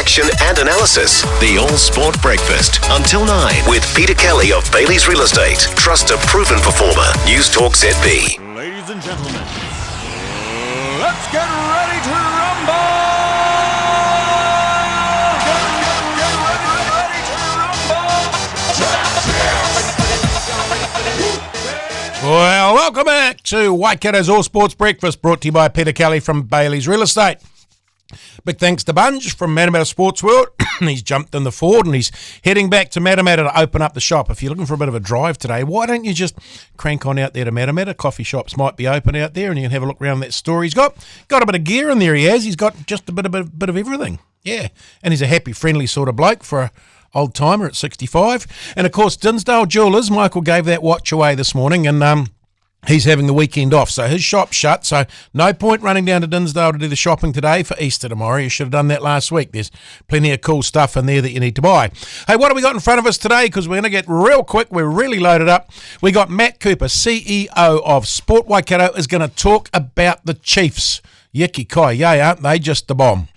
reaction and analysis. The All Sport Breakfast until 9 with Peter Kelly of Bailey's Real Estate. Trust a proven performer. Newstalk ZB. Ladies and gentlemen, let's get ready to rumble! Well, welcome back to Waikato's All Sports Breakfast, brought to you by Peter Kelly from Bailey's Real Estate. Big thanks to Bunge from Matamata Sports World. He's jumped in the Ford and he's heading back to Matamata to open up the shop. If you're looking for a bit of a drive today, why don't you just crank on out there to Matamata? Coffee shops might be open out there and you can have a look around that store. He's got a bit of gear in there, he has. He's got just a bit of everything. Yeah, and he's a happy, friendly sort of bloke for a old timer at 65. And of course, Dinsdale Jewelers, Michael gave that watch away this morning and he's having the weekend off, so his shop's shut, so no point running down to Dinsdale to do the shopping today for Easter tomorrow. You should have done that last week. There's plenty of cool stuff in there that you need to buy. Hey, what have we got in front of us today? Because we're going to get real quick. We're really loaded up. We got Matt Cooper, CEO of Sport Waikato, is going to talk about the Chiefs. Yiki kai, yay, aren't they just the bomb?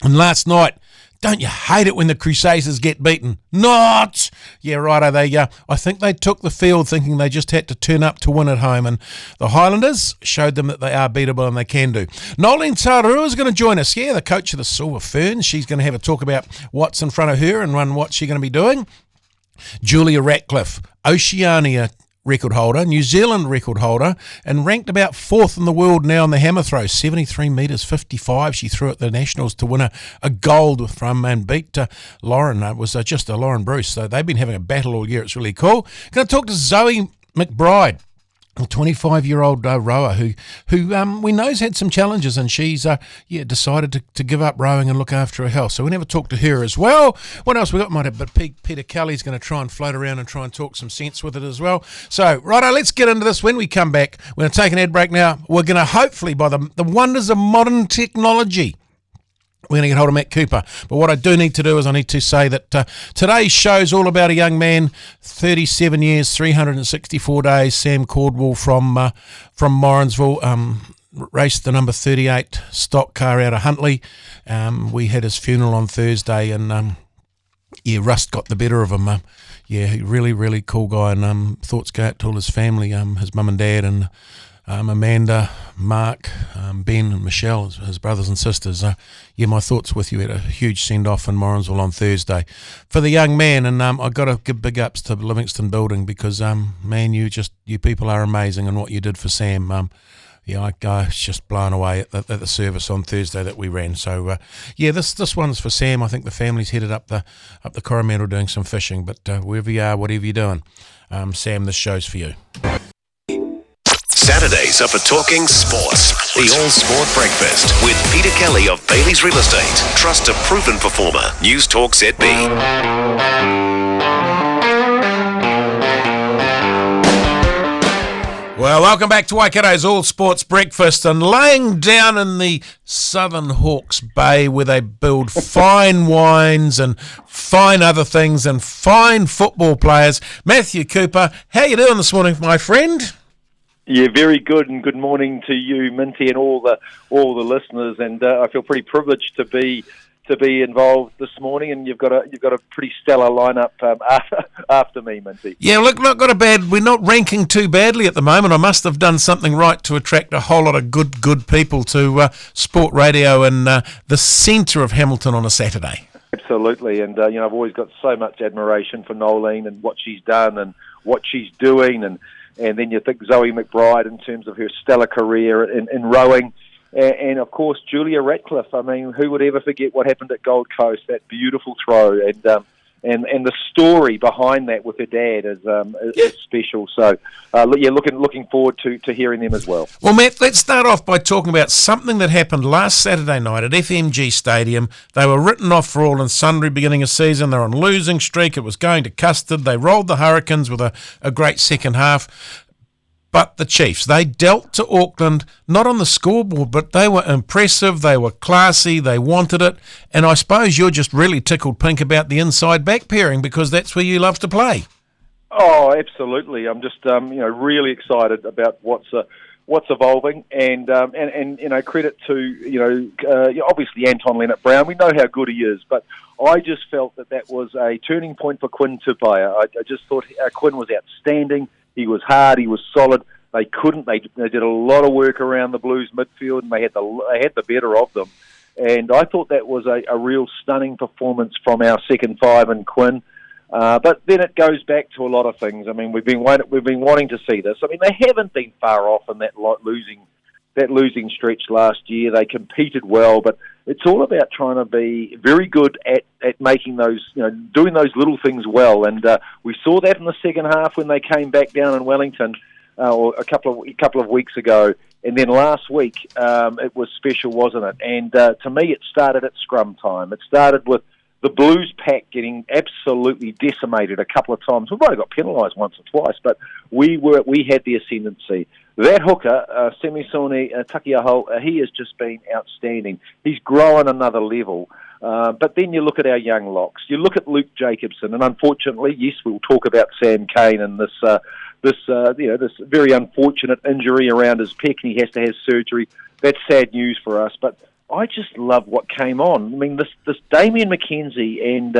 And last night, don't you hate it when the Crusaders get beaten? Not! Yeah, righto. I think they took the field thinking they just had to turn up to win at home, and the Highlanders showed them that they are beatable and they can do. Noeline Taurua is going to join us. Yeah, the coach of the Silver Ferns. She's going to have a talk about what's in front of her and what she's going to be doing. Julia Ratcliffe, Oceania record holder, New Zealand record holder, and ranked about 4th in the world now in the hammer throw, 73 metres 55. She threw at the Nationals to win a gold from and beat Lauren. It was just Lauren Bruce. So they've been having a battle all year. It's really cool. Going to talk to Zoe McBride, a 25-year-old rower who we know's had some challenges, and she's decided to give up rowing and look after her health. So we never talk to her as well. What else we got? But Peter Kelly's going to try and float around and try and talk some sense with it as well. So righto, let's get into this. When we come back, we're going to take an ad break now. We're going to hopefully, by the wonders of modern technology, we're going to get hold of Matt Cooper. But what I do need to do is I need to say that today's show's all about a young man, 37 years, 364 days, Sam Cordwell from Morrinsville, raced the number 38 stock car out of Huntley. We had his funeral on Thursday and, rust got the better of him. Really, really cool guy, and thoughts go out to all his family, his mum and dad, and Amanda, Mark, Ben and Michelle, his brothers and sisters. My thoughts with you. At a huge send-off in Morrinsville on Thursday for the young man, and I've got to give big ups to Livingston Building because, man, you people are amazing, and what you did for Sam, I was just blown away at the service on Thursday that we ran. So, this one's for Sam. I think the family's headed up the Coromandel doing some fishing, but wherever you are, whatever you're doing, Sam, this show's for you. Saturdays are for talking sports. The All Sport Breakfast with Peter Kelly of Bailey's Real Estate. Trust a proven performer. Newstalk ZB. Well, welcome back to Waikato's All Sports Breakfast, and laying down in the Southern Hawke's Bay where they build fine wines and fine other things and fine football players, Matthew Cooper. How you doing this morning, my friend? Yeah, very good, and good morning to you, Minty, and all the listeners. And I feel pretty privileged to be involved this morning. And you've got a pretty stellar lineup after me, Minty. Yeah, look, we're not ranking too badly at the moment. I must have done something right to attract a whole lot of good people to Sport Radio in the centre of Hamilton on a Saturday. Absolutely, and I've always got so much admiration for Noeline and what she's done and what she's doing, and then you think Zoe McBride in terms of her stellar career in rowing, and of course Julia Ratcliffe. I mean, who would ever forget what happened at Gold Coast, that beautiful throw, and the story behind that with her dad is special. So, looking forward to hearing them as well. Well, Matt, let's start off by talking about something that happened last Saturday night at FMG Stadium. They were written off for all and sundry beginning of season. They're on a losing streak. It was going to custard. They rolled the Hurricanes with a great second half. But the Chiefs, they dealt to Auckland, not on the scoreboard, but they were impressive, they were classy, they wanted it, and I suppose you're just really tickled pink about the inside-back pairing because that's where you love to play. Oh, absolutely. I'm just really excited about what's what's evolving, and credit to obviously Anton Leonard-Brown. We know how good he is, but I just felt that was a turning point for Quinn Tupaia. I just thought Quinn was outstanding. He was hard. He was solid. They couldn't. They did a lot of work around the Blues midfield, and they had the better of them. And I thought that was a real stunning performance from our second five and Quinn. But then it goes back to a lot of things. I mean, we've been wanting to see this. I mean, they haven't been far off in that losing stretch last year. They competed well, but it's all about trying to be very good at making those, doing those little things well. And we saw that in the second half when they came back down in Wellington, or a couple of weeks ago. And then last week, it was special, wasn't it? And to me, it started at scrum time. It started with the Blues pack getting absolutely decimated a couple of times. We've only got penalised once or twice, but we had the ascendancy. That hooker, Semisone Takiaho, he has just been outstanding. He's growing another level. But then you look at our young locks. You look at Luke Jacobson, and unfortunately, yes, we'll talk about Sam Cane and this very unfortunate injury around his pec, and he has to have surgery. That's sad news for us, but I just love what came on. I mean, this Damien McKenzie and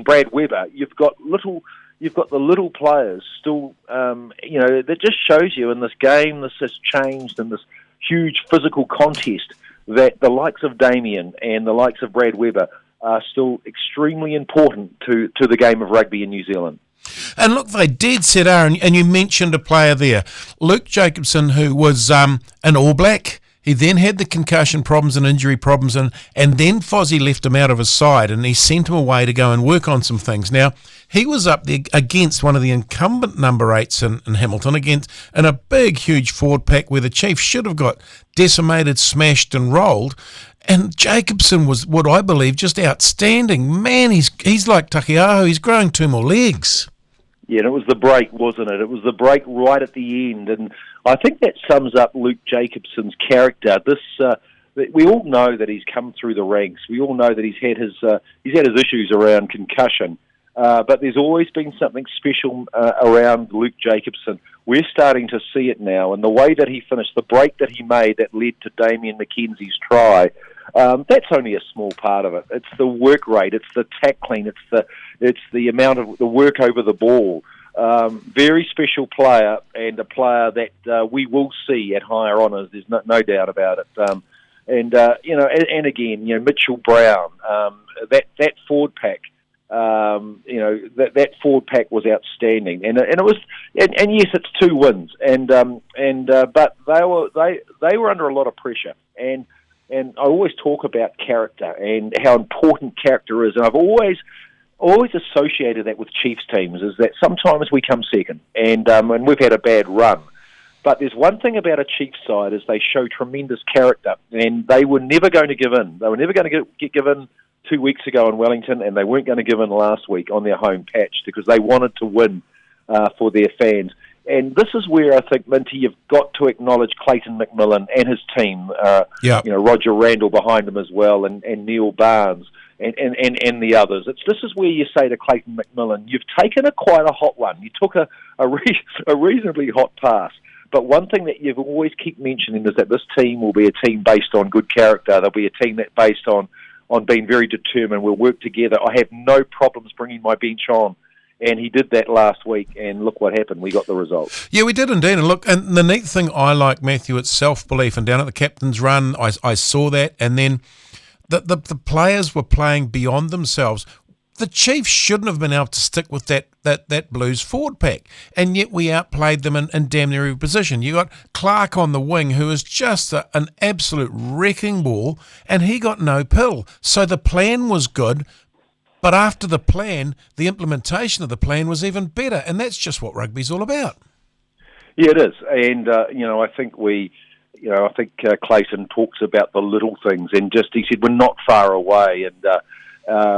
Brad Weber. You've got the little players still. That just shows you in this game, this has changed in this huge physical contest, that the likes of Damien and the likes of Brad Weber are still extremely important to the game of rugby in New Zealand. And look, they did set Aaron, and you mentioned a player there, Luke Jacobson, who was an All Black. He then had the concussion problems and injury problems, and then Fozzie left him out of his side, and he sent him away to go and work on some things. Now, he was up there against one of the incumbent number 8s in Hamilton, in a big, huge forward pack where the Chiefs should have got decimated, smashed and rolled. And Jacobson was, what I believe, just outstanding. Man, he's like Takiaho. He's growing 2 more legs. Yeah, and it was the break, wasn't it? It was the break right at the end, and I think that sums up Luke Jacobson's character. We all know that he's come through the ranks. We all know that he's had his issues around concussion, but there's always been something special around Luke Jacobson. We're starting to see it now, and the way that he finished, the break that he made that led to Damien McKenzie's try. That's only a small part of it. It's the work rate, it's the tackling, it's the amount of the work over the ball. Very special player, and a player that we will see at higher honours. There's no doubt about it. And again, Mitchell Brown, that forward pack. That forward pack was outstanding, and it was, and yes, it's 2 wins, but they were under a lot of pressure, and I always talk about character and how important character is, and I've always associated that with Chiefs teams, is that sometimes we come second, and we've had a bad run. But there's one thing about a Chiefs side, is they show tremendous character, and they were never going to give in. They were never going to get given 2 weeks ago in Wellington, and they weren't going to give in last week on their home patch, because they wanted to win for their fans. And this is where I think, Minty, you've got to acknowledge Clayton McMillan and his team. Roger Randall behind him as well, and Neil Barnes. And the others. This is where you say to Clayton McMillan, you've taken quite a hot one. You took a reasonably hot pass. But one thing that you've always keep mentioning is that this team will be a team based on good character. They'll be a team that based on being very determined. We'll work together. I have no problems bringing my bench on. And he did that last week, and look what happened. We got the result. Yeah, we did indeed. And look, and the neat thing I like, Matthew, it's self-belief. And down at the captain's run, I saw that. And then the players were playing beyond themselves. The Chiefs shouldn't have been able to stick with that Blues forward pack, and yet we outplayed them in damn near every position. You got Clark on the wing, who is just an absolute wrecking ball, and he got no pill. So the plan was good, but after the plan, the implementation of the plan was even better, and that's just what rugby's all about. Yeah, it is, and I think Clayton talks about the little things, and just he said we're not far away, and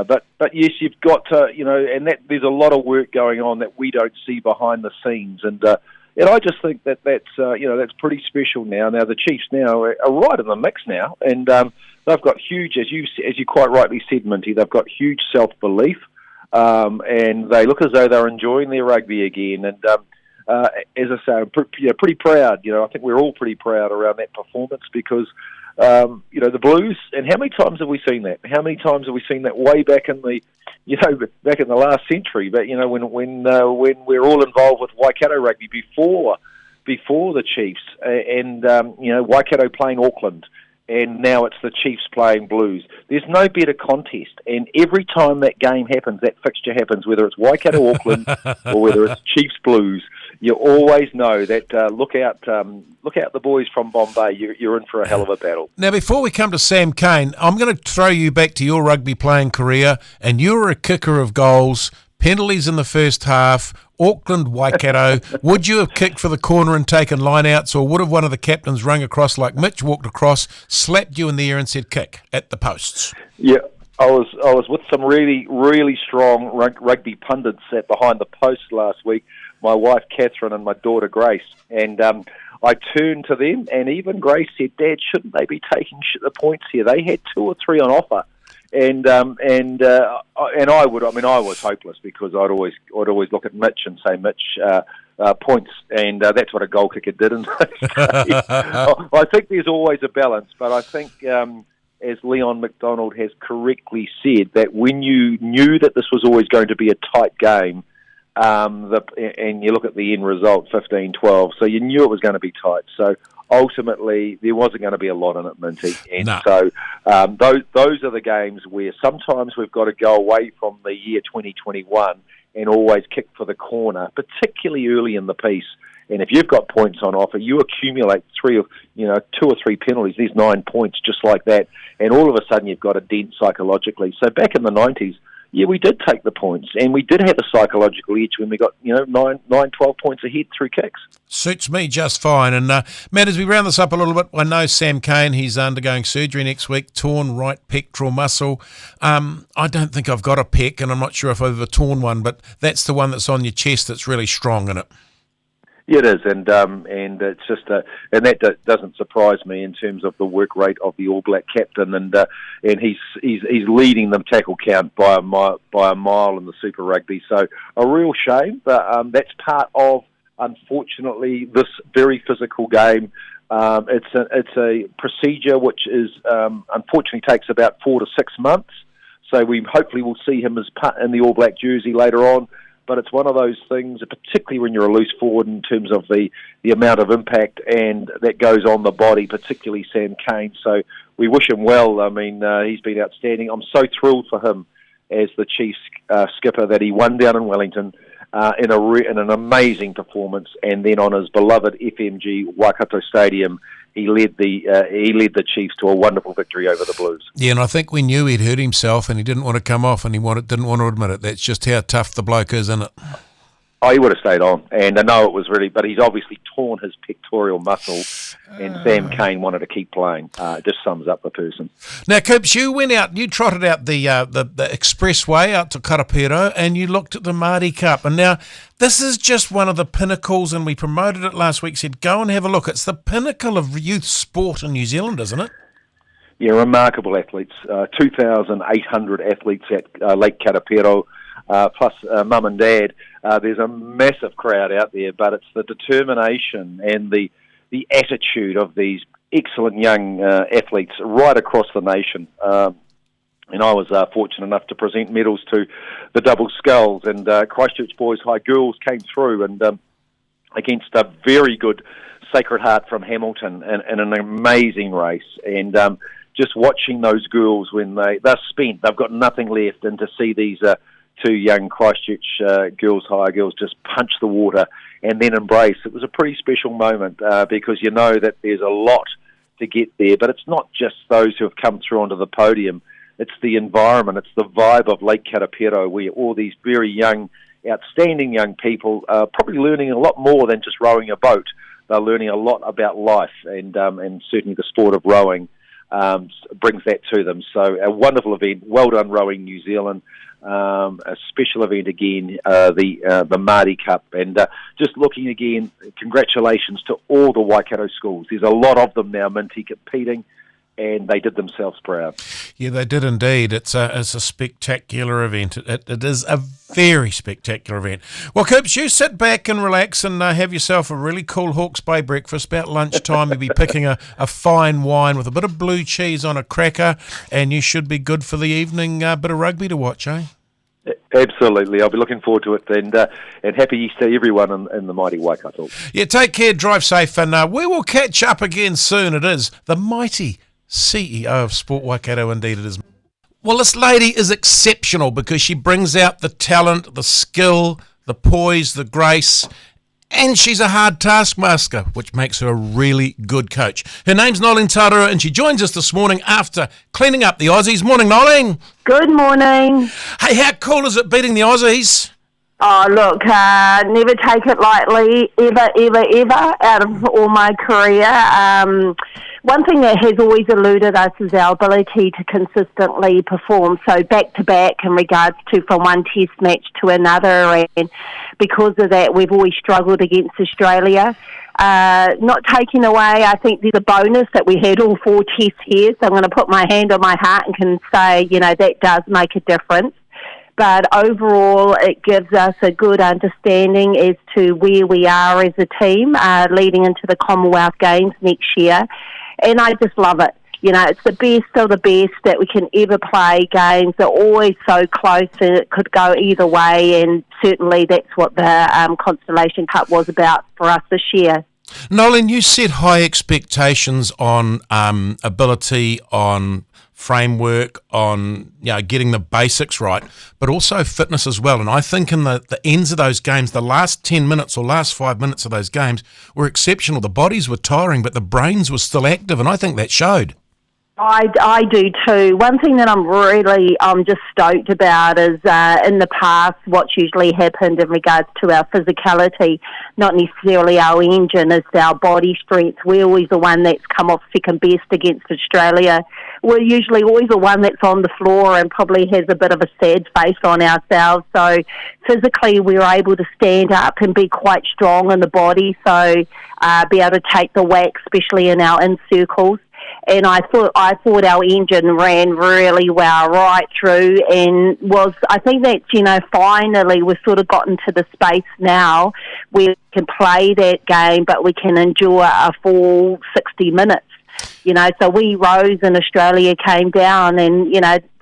but yes, you've got to, and that there's a lot of work going on that we don't see behind the scenes, and I just think that's pretty special now. Now the Chiefs now are right in the mix now, and they've got huge, as you quite rightly said, Minty, they've got huge self-belief, and they look as though they're enjoying their rugby again, and as I say, I'm pretty proud. I think we're all pretty proud around that performance because, the Blues, and how many times have we seen that? How many times have we seen that way back in the, back in the last century? But, when we're all involved with Waikato rugby before the Chiefs, and Waikato playing Auckland, and now it's the Chiefs playing Blues. There's no better contest, and every time that game happens, that fixture happens, whether it's Waikato Auckland or whether it's Chiefs Blues, you always know that look out the boys from Bombay, you're in for a hell of a battle. Now, before we come to Sam Cane, I'm going to throw you back to your rugby playing career, and you were a kicker of goals, penalties in the first half, Auckland, Waikato. Would you have kicked for the corner and taken line-outs, or would have one of the captains rung across like Mitch walked across, slapped you in the air and said kick at the posts? Yeah, I was with some really, really strong rugby pundits at behind the post last week, my wife Catherine and my daughter Grace, and I turned to them, and even Grace said, "Dad, shouldn't they be taking the points here? They had 2 or 3 on offer." And I was hopeless because I'd always look at Mitch and say, Mitch, points, and that's what a goal kicker did in those days. I think there's always a balance, but I think, as Leon McDonald has correctly said, that when you knew that this was always going to be a tight game, and you look at the end result, 15-12, so you knew it was going to be tight. So ultimately, there wasn't going to be a lot in it, Minty. And so those are the games where sometimes we've got to go away from the year 2021 and always kick for the corner, particularly early in the piece. And if you've got points on offer, you accumulate 2 or 3 penalties. There's 9 points just like that, and all of a sudden you've got a dent psychologically. So back in the 90s, yeah, we did take the points, and we did have a psychological edge when we got 12 points ahead through kicks. Suits me just fine. And Matt, as we round this up a little bit, I know Sam Cane, he's undergoing surgery next week, torn right pectoral muscle. I don't think I've got a pec, and I'm not sure if I've ever torn one, but that's the one that's on your chest that's really strong in it. Yeah, it is, and it's just and that doesn't surprise me in terms of the work rate of the All Black captain, and he's leading the tackle count by a mile in the Super Rugby. So a real shame, but that's part of, unfortunately, this very physical game. It's a procedure which is unfortunately takes about 4 to 6 months. So we hopefully will see him as part in the All Black jersey later on. But it's one of those things, particularly when you're a loose forward, in terms of the amount of impact and that goes on the body, particularly Sam Cane. So we wish him well. I mean, he's been outstanding. I'm so thrilled for him as the Chiefs skipper that he won down in Wellington in an amazing performance, and then on his beloved FMG Waikato Stadium, he led the Chiefs to a wonderful victory over the Blues. Yeah, and I think we knew he'd hurt himself, and he didn't want to come off, and didn't want to admit it. That's just how tough the bloke is, isn't it? Oh, he would have stayed on, and I know it was really, but he's obviously torn his pectoral muscle, and Sam Cane wanted to keep playing. It just sums up the person. Now, Coops, you went out, you trotted out the expressway out to Karapiro, and you looked at the Māori Cup, and now this is just one of the pinnacles, and we promoted it last week, said go and have a look. It's the pinnacle of youth sport in New Zealand, isn't it? Yeah, remarkable athletes, 2,800 athletes at Lake Karapiro, plus mum and dad. There's a massive crowd out there, but it's the determination and the attitude of these excellent young athletes right across the nation. And I was fortunate enough to present medals to the Double Skulls, and Christchurch Boys High Girls came through and against a very good Sacred Heart from Hamilton in an amazing race. And just watching those girls when they're spent, they've got nothing left, and to see these 2 young Christchurch High girls just punch the water and then embrace. It was a pretty special moment because you know that there's a lot to get there, but it's not just those who have come through onto the podium. It's the environment, it's the vibe of Lake Karapiro, where all these very young, outstanding young people are probably learning a lot more than just rowing a boat. They're learning a lot about life, and certainly the sport of rowing brings that to them. So a wonderful event. Well done, Rowing New Zealand. A special event again, the Māori Cup, and just looking again, congratulations to all the Waikato schools. There's a lot of them now, Minty, competing, and they did themselves proud. Yeah, they did indeed. It's a spectacular event. It is a very spectacular event. Well, Coops, you sit back and relax and have yourself a really cool Hawke's Bay breakfast. About lunchtime, you'll be picking a fine wine with a bit of blue cheese on a cracker, and you should be good for the evening bit of rugby to watch, eh? Absolutely. I'll be looking forward to it, and happy Easter everyone in the mighty Waikato. Yeah, take care, drive safe, and we will catch up again soon. It is the mighty CEO of Sport Waikato, indeed it is. Well, this lady is exceptional because she brings out the talent, the skill, the poise, the grace, and she's a hard taskmaster, which makes her a really good coach. Her name's Noeline Taurua, and she joins us this morning after cleaning up the Aussies. Morning, Noeline. Good morning. Hey, how cool is it beating the Aussies? Oh, look, never take it lightly, ever, out of all my career. One thing that has always eluded us is our ability to consistently perform, so back-to-back in regards to from one test match to another, and because of that, we've always struggled against Australia. Not taking away, I think there's a bonus that we had all 4 tests here, so I'm going to put my hand on my heart and can say, that does make a difference. But overall, it gives us a good understanding as to where we are as a team leading into the Commonwealth Games next year. And I just love it. It's the best of the best that we can ever play games. They're always so close and it could go either way. And certainly that's what the Constellation Cup was about for us this year. Noeline, you set high expectations on ability, on framework, on getting the basics right, but also fitness as well. And I think in the ends of those games, the last 10 minutes or last 5 minutes of those games were exceptional. The bodies were tiring, but the brains were still active, and I think that showed. I do too. One thing that I'm just stoked about is in the past what's usually happened in regards to our physicality, not necessarily our engine, is our body strength. We're always the one that's come off second best against Australia. We're usually always the one that's on the floor and probably has a bit of a sad face on ourselves. So physically we were able to stand up and be quite strong in the body, so be able to take the whack, especially in our in circles. And I thought our engine ran really well right through, and I think that's, finally we've sort of gotten to the space now where we can play that game, but we can endure a full 60 minutes. So we rose and Australia came down, and,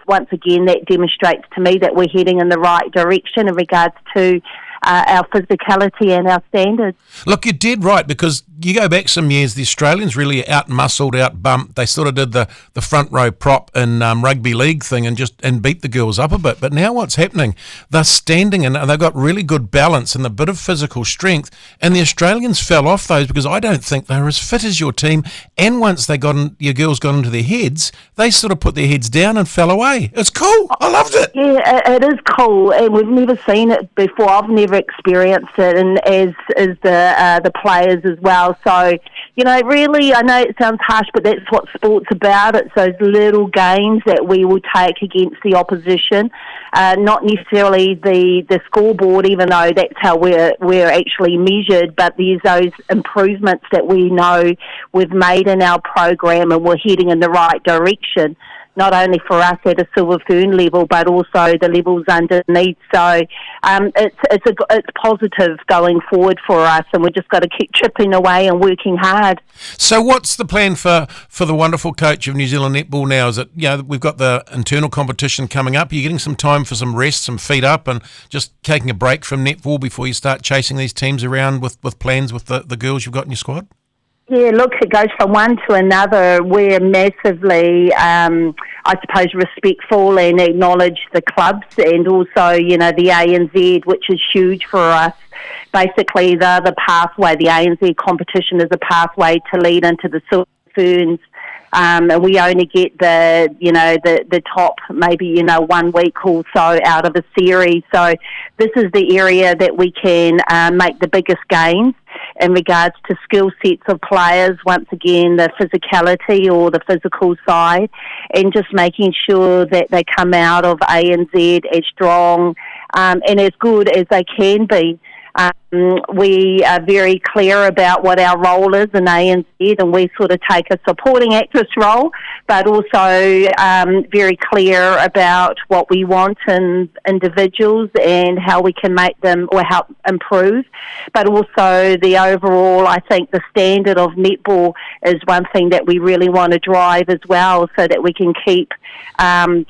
once again, that demonstrates to me that we're heading in the right direction in regards to our physicality and our standards. Look, you did right, because you go back some years, the Australians really out-muscled, out-bumped. They sort of did the front row prop in rugby league thing and beat the girls up a bit. But now what's happening? They're standing and they've got really good balance and a bit of physical strength. And the Australians fell off those because I don't think they were as fit as your team. And once your girls got into their heads, they sort of put their heads down and fell away. It's cool. I loved it. Yeah, it is cool, and we've never seen it before. I've never experienced it, and as the players as well. So, really, I know it sounds harsh, but that's what sport's about. It's those little games that we will take against the opposition, not necessarily the scoreboard, even though that's how we're actually measured, but there's those improvements that we know we've made in our program, and we're heading in the right direction, not only for us at a Silvern level, but also the levels underneath. So it's positive going forward for us, and we've just got to keep chipping away and working hard. So what's the plan for the wonderful coach of New Zealand Netball now? Is it, we've got the internal competition coming up. Are you getting some time for some rest, some feet up, and just taking a break from netball before you start chasing these teams around with plans with the girls you've got in your squad? Yeah, look, it goes from one to another. We're massively, I suppose, respectful and acknowledge the clubs, and also, the ANZ, which is huge for us. Basically, the pathway, the ANZ competition is a pathway to lead into the Ferns. And we only get the top maybe 1 week or so out of a series. So this is the area that we can make the biggest gains in regards to skill sets of players. Once again, the physicality or the physical side, and just making sure that they come out of ANZ as strong and as good as they can be. We are very clear about what our role is in ANZ, and we sort of take a supporting actress role, but also very clear about what we want in individuals and how we can make them or help improve. But also the overall, I think the standard of netball is one thing that we really want to drive as well, so that we can keep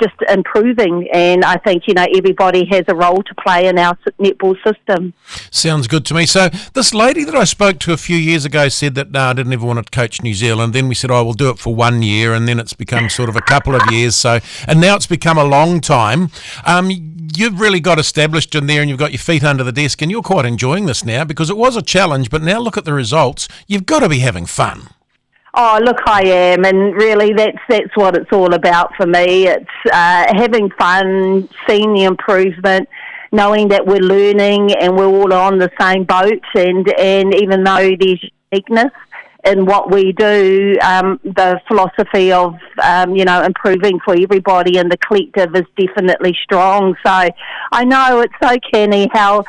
just improving. And I think, everybody has a role to play in our netball system. Sounds good to me. So this lady that I spoke to a few years ago said that, no, I didn't ever want to coach New Zealand. Then we said, we'll do it for 1 year, and then it's become sort of a couple of years. So, and now it's become a long time. You've really got established in there, and you've got your feet under the desk, and you're quite enjoying this now, because it was a challenge, but now look at the results. You've got to be having fun. Oh, look, I am, and really that's what it's all about for me. It's having fun, seeing the improvement, knowing that we're learning and we're all on the same boat, and even though there's uniqueness in what we do, the philosophy of, improving for everybody and the collective is definitely strong. So I know it's so canny how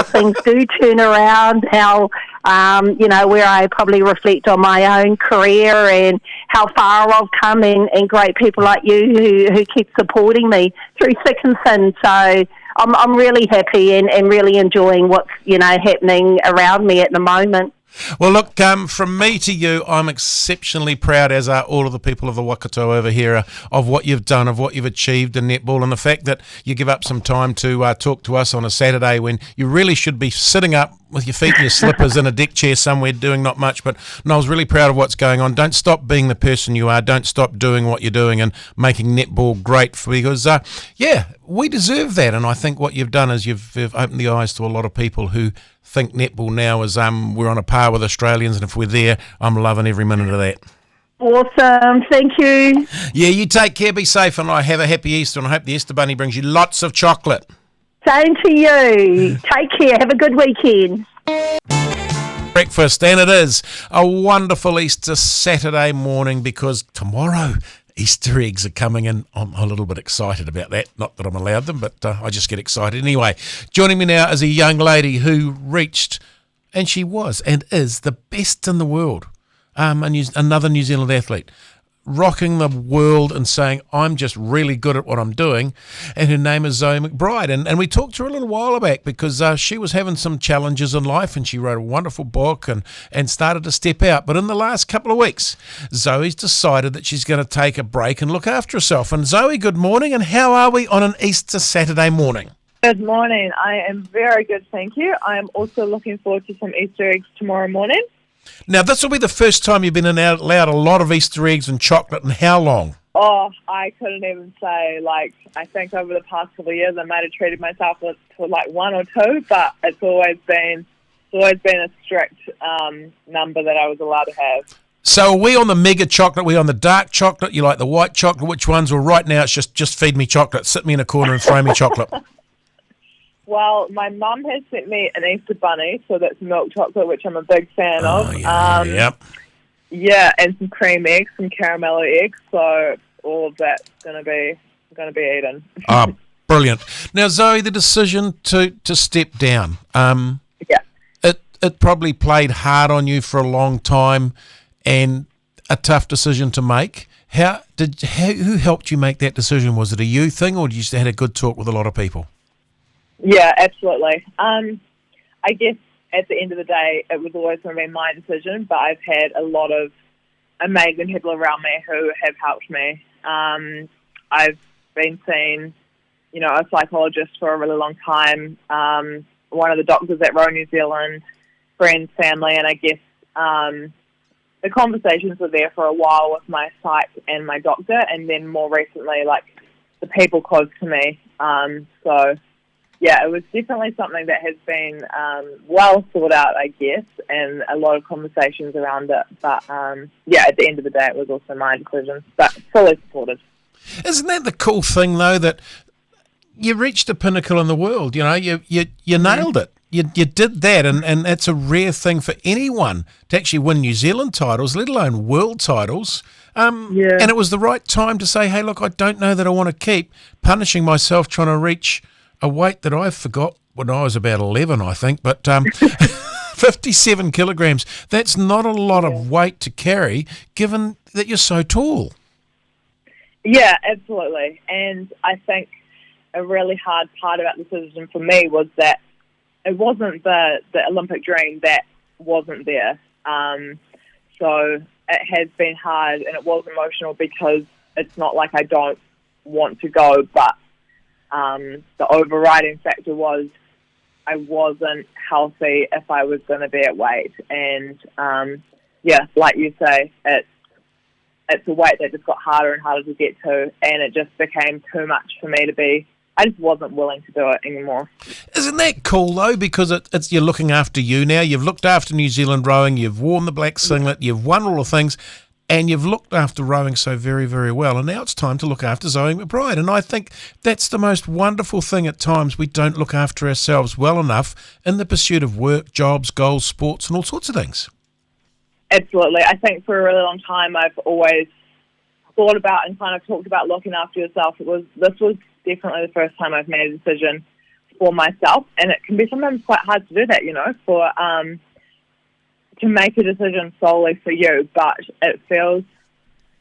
things do turn around, how, where I probably reflect on my own career and how far I've come, and great people like you who keep supporting me through thick and thin. So I'm really happy and really enjoying what's, happening around me at the moment. Well, look, from me to you, I'm exceptionally proud, as are all of the people of the Waikato over here, of what you've done, of what you've achieved in netball, and the fact that you give up some time to talk to us on a Saturday when you really should be sitting up with your feet in your slippers in a deck chair somewhere doing not much. But no, I was really proud of what's going on. Don't stop being the person you are. Don't stop doing what you're doing and making netball great, because, we deserve that. And I think what you've done is you've opened the eyes to a lot of people who think netball now is we're on a par with Australians, and if we're there, I'm loving every minute of that. Awesome, thank you. Yeah, you take care, be safe, and I have a happy Easter, and I hope the Easter Bunny brings you lots of chocolate. Same to you. Take care, have a good weekend. Breakfast, and it is a wonderful Easter Saturday morning, because tomorrow Easter eggs are coming in. I'm a little bit excited about that. Not that I'm allowed them, but I just get excited. Anyway, joining me now is a young lady who reached, and she was and is the best in the world, another New Zealand athlete, rocking the world and saying, I'm just really good at what I'm doing. And her name is Zoe McBride. And we talked to her a little while back, because she was having some challenges in life, and she wrote a wonderful book and started to step out. But in the last couple of weeks, Zoe's decided that she's going to take a break and look after herself. And Zoe, good morning. And how are we on an Easter Saturday morning? Good morning. I am very good, thank you. I am also looking forward to some Easter eggs tomorrow morning. Now, this will be the first time you've been allowed a lot of Easter eggs and chocolate, and how long? Oh, I couldn't even say. I think over the past couple of years, I might have treated myself to one or two, but it's always been a strict number that I was allowed to have. So are we on the mega chocolate? Are we on the dark chocolate? You like the white chocolate? Which ones? Well, right now it's just feed me chocolate. Sit me in a corner and throw me chocolate. Well, my mum has sent me an Easter bunny, so that's milk chocolate, which I'm a big fan of. Yep. Yeah, and some cream eggs, some caramel eggs. So all of that's going to be eaten. Oh, brilliant! Now, Zoe, the decision to step down. It probably played hard on you for a long time, and a tough decision to make. Who helped you make that decision? Was it a you thing, or did you just had a good talk with a lot of people? Yeah, absolutely. I guess at the end of the day, it was always going to be my decision, but I've had a lot of amazing people around me who have helped me. I've been seeing, a psychologist for a really long time, one of the doctors at Royal New Zealand, friends, family, and I guess the conversations were there for a while with my psych and my doctor, and then more recently, the people close to me. Yeah, it was definitely something that has been well thought out, I guess, and a lot of conversations around it. But, at the end of the day, it was also my decision, but fully supported. Isn't that the cool thing, though, that you reached a pinnacle in the world? You nailed it. You did that, and it's a rare thing for anyone to actually win New Zealand titles, let alone world titles. And it was the right time to say, hey, look, I don't know that I want to keep punishing myself trying to reach a weight that I forgot when I was about 11, I think, but 57 kilograms. That's not a lot of weight to carry, given that you're so tall. Yeah, absolutely. And I think a really hard part about the decision for me was that it wasn't the Olympic dream that wasn't there. So it has been hard, and it was emotional because it's not like I don't want to go, but the overriding factor was I wasn't healthy if I was going to be at weight. And, like you say, it's a weight that just got harder and harder to get to, and it just became too much for me to be. I just wasn't willing to do it anymore. Isn't that cool, though? Because it's you're looking after you now. You've looked after New Zealand rowing. You've worn the black singlet. You've won all the things. And you've looked after rowing so very, very well. And now it's time to look after Zoe McBride. And I think that's the most wonderful thing at times. We don't look after ourselves well enough in the pursuit of work, jobs, goals, sports, and all sorts of things. Absolutely. I think for a really long time I've always thought about and kind of talked about looking after yourself. This was definitely the first time I've made a decision for myself. And it can be sometimes quite hard to do that, to make a decision solely for you, but it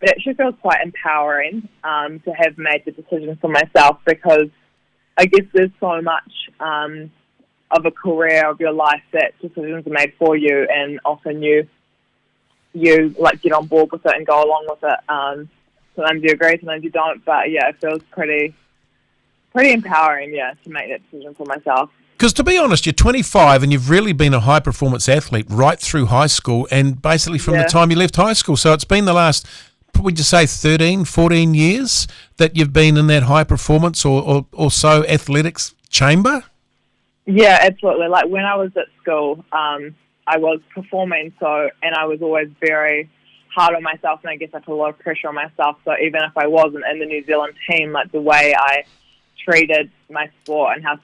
actually feels quite empowering to have made the decision for myself, because I guess there's so much of a career of your life that decisions are made for you, and often you like get on board with it and go along with it. Sometimes you agree, sometimes you don't, but yeah, it feels pretty empowering, to make that decision for myself. Because to be honest, you're 25 and you've really been a high-performance athlete right through high school, and basically from the time you left high school. So it's been the last, would you say, 13, 14 years that you've been in that high-performance or so athletics chamber? Yeah, absolutely. Like when I was at school, I was performing, and I was always very hard on myself, and I guess I put a lot of pressure on myself. So even if I wasn't in the New Zealand team, like the way I treated my sport and how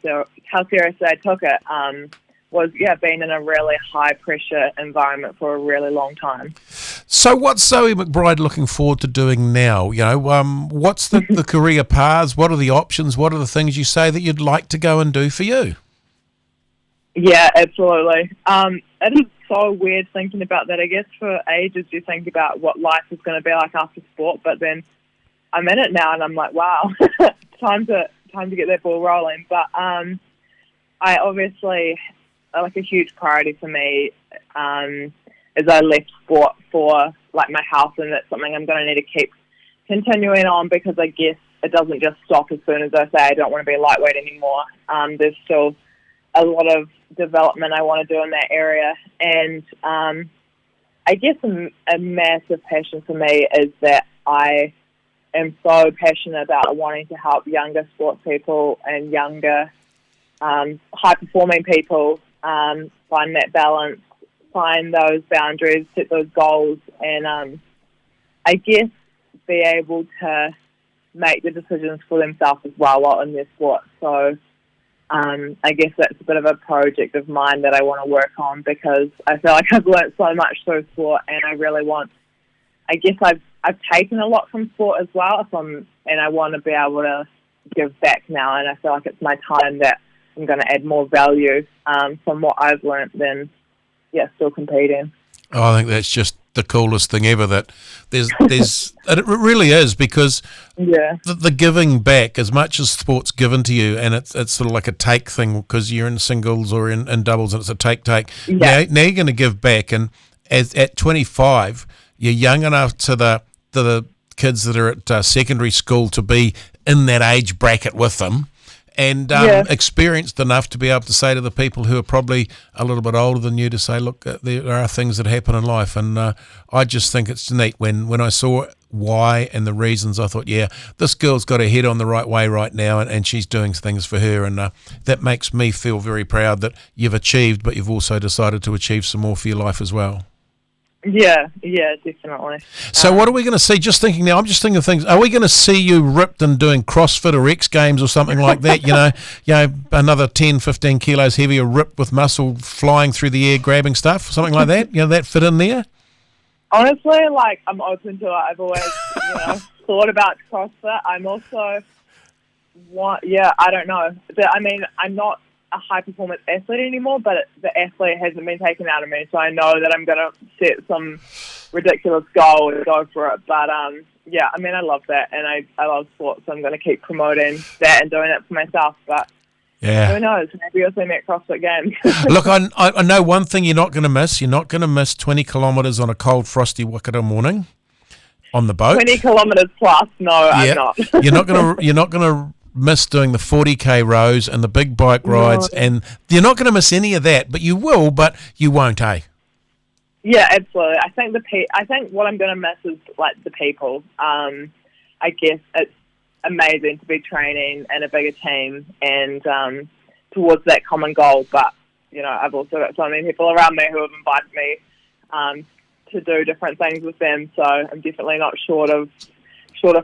seriously I took it was being in a really high pressure environment for a really long time. So what's Zoe McBride looking forward to doing now? What's the career paths? What are the options? What are the things you say that you'd like to go and do for you? Yeah, absolutely. It is so weird thinking about that. I guess for ages you think about what life is going to be like after sport, but then I'm in it now and I'm like, wow, time to get that ball rolling. But I obviously, like a huge priority for me is I left sport for like my health, and that's something I'm going to need to keep continuing on, because I guess it doesn't just stop as soon as I say I don't want to be lightweight anymore. There's still a lot of development I want to do in that area, and I guess a massive passion for me is that I am so passionate about wanting to help younger sports people and younger high-performing people find that balance, find those boundaries, set those goals, and I guess be able to make the decisions for themselves as well while in their sport. So I guess that's a bit of a project of mine that I want to work on, because I feel like I've learnt so much through sport, and I really want, I guess I've taken a lot from sport as well, and I want to be able to give back now, and I feel like it's my time that I'm going to add more value from what I've learnt than, still competing. Oh, I think that's just the coolest thing ever, that there's it really is, because the giving back, as much as sport's given to you, and it's sort of like a take thing, because you're in singles or in doubles and it's a take. Now you're going to give back, and at 25 you're young enough to the kids that are at secondary school to be in that age bracket with them, and experienced enough to be able to say to the people who are probably a little bit older than you, to say, look, there are things that happen in life. And I just think it's neat. When I saw why and the reasons, I thought, this girl's got her head on the right way right now, and she's doing things for her, and that makes me feel very proud that you've achieved, but you've also decided to achieve some more for your life as well. Yeah, definitely. So what are we going to see? Just thinking now, I'm just thinking of things. Are we going to see you ripped and doing CrossFit or X Games or something like that? Another 10, 15 kilos heavier, ripped with muscle, flying through the air, grabbing stuff, something like that? That fit in there? Honestly, I'm open to it. I've always, thought about CrossFit. I'm also, What? Yeah, I don't know. I mean, I'm not a high-performance athlete anymore, but the athlete hasn't been taken out of me, so I know that I'm going to set some ridiculous goal and go for it. But, yeah, I mean, I love that, and I love sports, so I'm going to keep promoting that and doing it for myself. But who knows? Maybe I'll see me at CrossFit Games. Look, I know one thing you're not going to miss. You're not going to miss 20 kilometres on a cold, frosty Waikato morning on the boat. 20 kilometres plus? No, I'm not. You're not going to miss doing the 40k rows and the big bike rides, and you're not going to miss any of that. But you will, but you won't, eh? Yeah, absolutely. I think what I'm going to miss is like the people. I guess it's amazing to be training in a bigger team and towards that common goal. But you know, I've also got so many people around me who have invited me to do different things with them. So I'm definitely not short of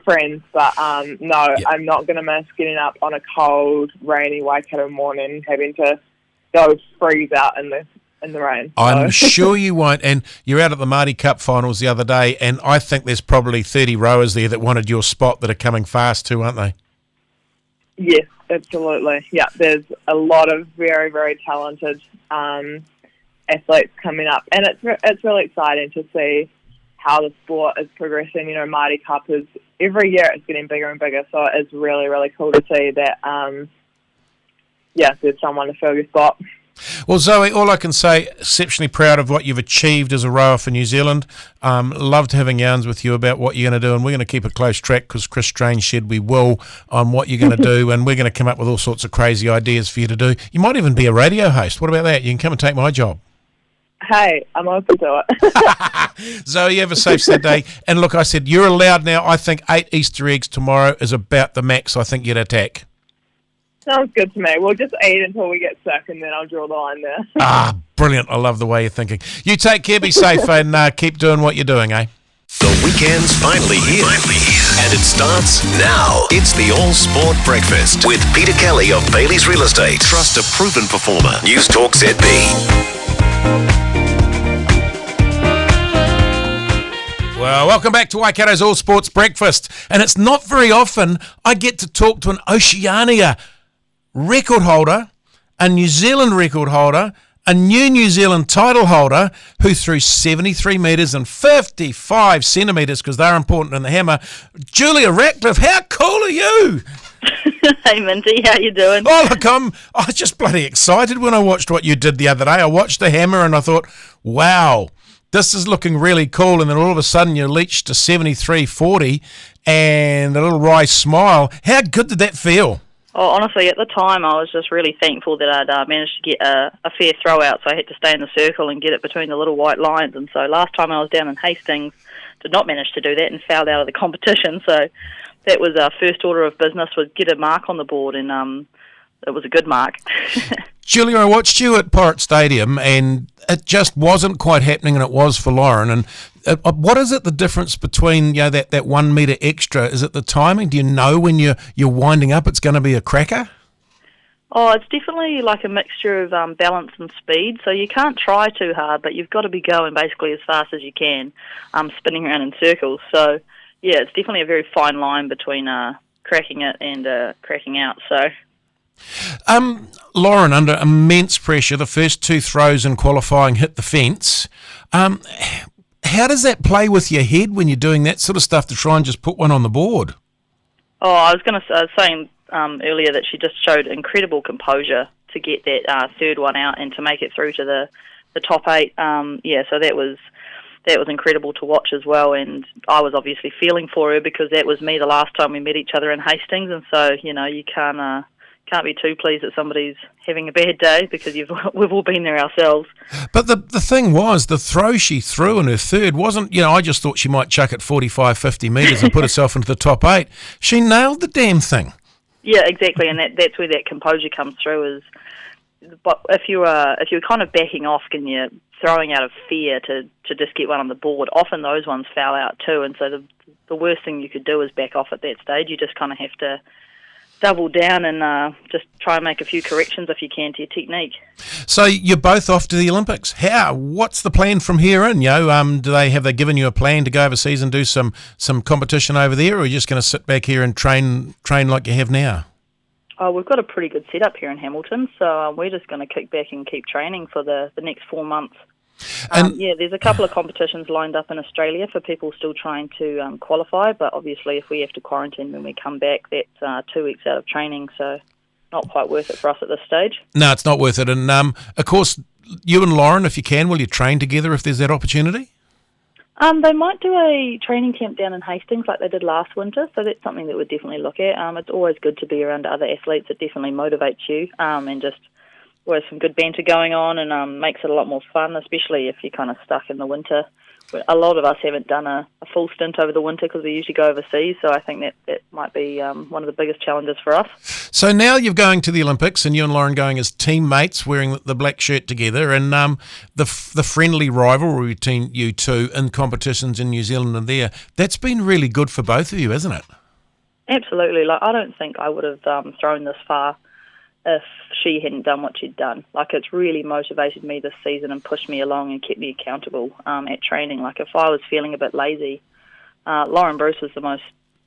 friends. But I'm not going to miss getting up on a cold, rainy Waikato morning, having to go freeze out in the rain. So. I'm sure you won't. And you're out at the Māori Cup finals the other day, and I think there's probably 30 rowers there that wanted your spot that are coming fast too, aren't they? Yes, absolutely. Yeah, there's a lot of very, very talented athletes coming up, and it's really exciting to see how the sport is progressing. You know, Māori Cup is every year it's getting bigger and bigger, so it's really, really cool to see that. There's someone to fill your spot. Well, Zoe, all I can say, exceptionally proud of what you've achieved as a rower for New Zealand. Loved having yarns with you about what you're going to do, and we're going to keep a close track because Chris Strange said we will on what you're going to do, and we're going to come up with all sorts of crazy ideas for you to do. You might even be a radio host. What about that? You can come and take my job. Hey, I'm open to it. Zoe, have a safe Saturday. And look, I said, you're allowed now. I think 8 Easter eggs tomorrow is about the max I think you'd attack. Sounds good to me. We'll just eat until we get sick, and then I'll draw the line there. Brilliant. I love the way you're thinking. You take care, be safe, and keep doing what you're doing, eh? The weekend's finally here. And it starts now. It's the All Sport Breakfast with Peter Kelly of Bailey's Real Estate. Trust a proven performer. Newstalk ZB. Well, welcome back to Waikato's All Sports Breakfast. And it's not very often I get to talk to an Oceania record holder, a New Zealand record holder, a New Zealand title holder who threw 73 metres and 55 centimetres because they're important in the hammer. Julia Ratcliffe, how cool are you? Hey, Minty, how you doing? Oh, look, I was just bloody excited when I watched what you did the other day. I watched the hammer and I thought, wow, this is looking really cool. And then all of a sudden you leached to 73.40 and a little wry smile. How good did that feel? Oh, honestly, at the time, I was just really thankful that I'd managed to get a fair throw out, so I had to stay in the circle and get it between the little white lines. And so last time I was down in Hastings, did not manage to do that and fouled out of the competition. So that was our first order of business, was get a mark on the board, and it was a good mark. Julia, I watched you at Pirate Stadium, and it just wasn't quite happening, and it was for Lauren. And what is it, the difference between that 1 metre extra? Is it the timing? Do you know when you're winding up it's going to be a cracker? Oh, it's definitely like a mixture of balance and speed. So you can't try too hard, but you've got to be going basically as fast as you can, spinning around in circles. So, yeah, it's definitely a very fine line between cracking it and cracking out. So. Lauren, under immense pressure, the first two throws in qualifying hit the fence. How does that play with your head when you're doing that sort of stuff to try and just put one on the board? Oh, I was saying earlier that she just showed incredible composure to get that third one out and to make it through to the top 8. So that was incredible to watch as well, and I was obviously feeling for her because that was me the last time we met each other in Hastings, and so you can't be too pleased that somebody's having a bad day because we've all been there ourselves. But the thing was, the throw she threw in her third wasn't, I just thought she might chuck it 45, 50 metres and put herself into the top 8. She nailed the damn thing. Yeah, exactly, and that's where that composure comes through. But if you're kind of backing off and you're throwing out of fear to just get one on the board, often those ones foul out too, and so the worst thing you could do is back off at that stage. You just kind of have to double down and just try and make a few corrections if you can to your technique. So you're both off to the Olympics. What's the plan from here in? Have they given you a plan to go overseas and do some competition over there, or are you just going to sit back here and train like you have now? Oh, we've got a pretty good setup here in Hamilton, so we're just going to kick back and keep training for the next 4 months. There's a couple of competitions lined up in Australia for people still trying to qualify, but obviously if we have to quarantine when we come back, that's 2 weeks out of training, so not quite worth it for us at this stage. No, it's not worth it. And, of course, you and Lauren, if you can, will you train together if there's that opportunity? They might do a training camp down in Hastings like they did last winter, so that's something that we'd definitely look at. It's always good to be around other athletes. It definitely motivates you, and just always some good banter going on, and makes it a lot more fun, especially if you're kind of stuck in the winter. A lot of us haven't done a full stint over the winter because we usually go overseas, so I think that might be one of the biggest challenges for us. So now you're going to the Olympics, and you and Lauren going as teammates, wearing the black shirt together, and the friendly rivalry between you two in competitions in New Zealand and there, that's been really good for both of you, hasn't it? Absolutely. Like, I don't think I would have thrown this far if she hadn't done what she'd done. Like, it's really motivated me this season and pushed me along and kept me accountable at training. Like, if I was feeling a bit lazy, Lauren Bruce was the most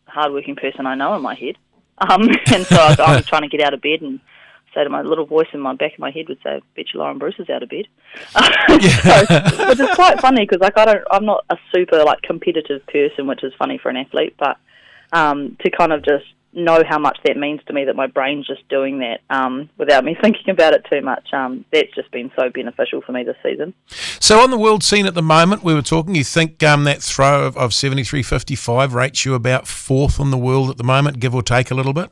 hardworking person I know in my head. And so I was trying to get out of bed and say to my little voice in my back of my head would say, bet you Lauren Bruce is out of bed. So, which is quite funny because like I'm not a super like competitive person, which is funny for an athlete, but to kind of just know how much that means to me, that my brain's just doing that without me thinking about it too much. That's just been so beneficial for me this season. So on the world scene at the moment, we were talking, you think that throw of 73.55 rates you about fourth in the world at the moment, give or take a little bit?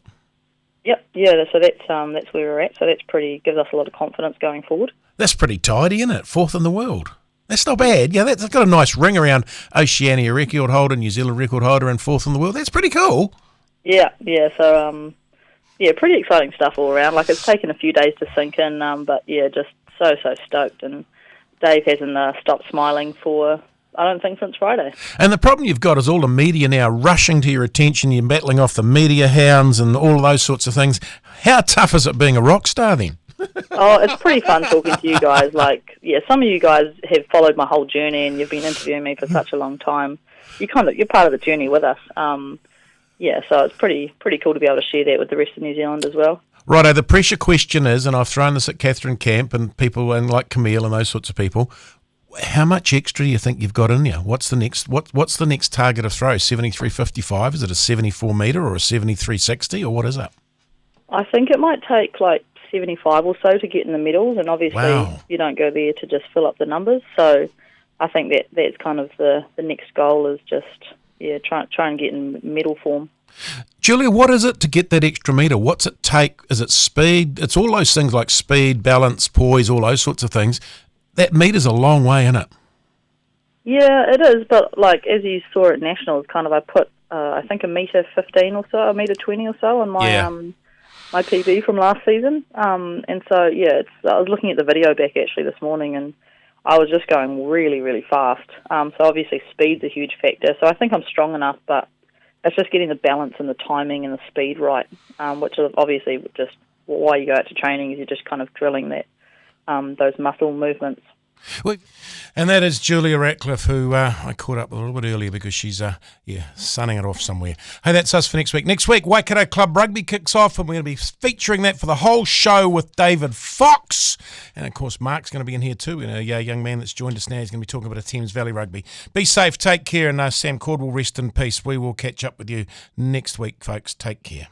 Yep, yeah, so that's where we're at. So that's gives us a lot of confidence going forward. That's pretty tidy, isn't it? Fourth in the world. That's not bad. Yeah, that's got a nice ring around Oceania record holder, New Zealand record holder, and fourth in the world. That's pretty cool. Yeah, so, pretty exciting stuff all around. Like, it's taken a few days to sink in, but, yeah, just so stoked. And Dave hasn't stopped smiling for, I don't think, since Friday. And the problem you've got is all the media now rushing to your attention. You're battling off the media hounds and all of those sorts of things. How tough is it being a rock star then? Oh, it's pretty fun talking to you guys. Like, yeah, some of you guys have followed my whole journey and you've been interviewing me for such a long time. You're part of the journey with us. Yeah, so it's pretty cool to be able to share that with the rest of New Zealand as well. Righto, the pressure question is, and I've thrown this at Catherine Camp and people and like Camille and those sorts of people, how much extra do you think you've got in you? What's the next target of throw? 73.55? Is it a 74 metre or a 73.60 or what is it? I think it might take like 75 or so to get in the medals, and obviously you don't go there to just fill up the numbers. So I think that's kind of the next goal is just try and get in medal form. Julia, what is it to get that extra metre? What's it take? Is it speed? It's all those things like speed, balance, poise, all those sorts of things. That meter's a long way, isn't it? Yeah, it is. But like as you saw at Nationals, kind of I put I think a metre 15 or so, a metre 20 or so on my my PB from last season. And so I was looking at the video back actually this morning, and I was just going really, really fast. So obviously speed's a huge factor. So I think I'm strong enough, but it's just getting the balance and the timing and the speed right, which is obviously just why you go out to training is you're just kind of drilling that those muscle movements. And that is Julia Ratcliffe, who I caught up with a little bit earlier because she's sunning it off somewhere. Hey, that's us for next week. Next week, Waikato Club Rugby kicks off, and we're going to be featuring that for the whole show with David Fox. And, of course, Mark's going to be in here too, and a young man that's joined us now. He's going to be talking about Thames Valley Rugby. Be safe, take care, and Sam Cord will rest in peace. We will catch up with you next week, folks. Take care.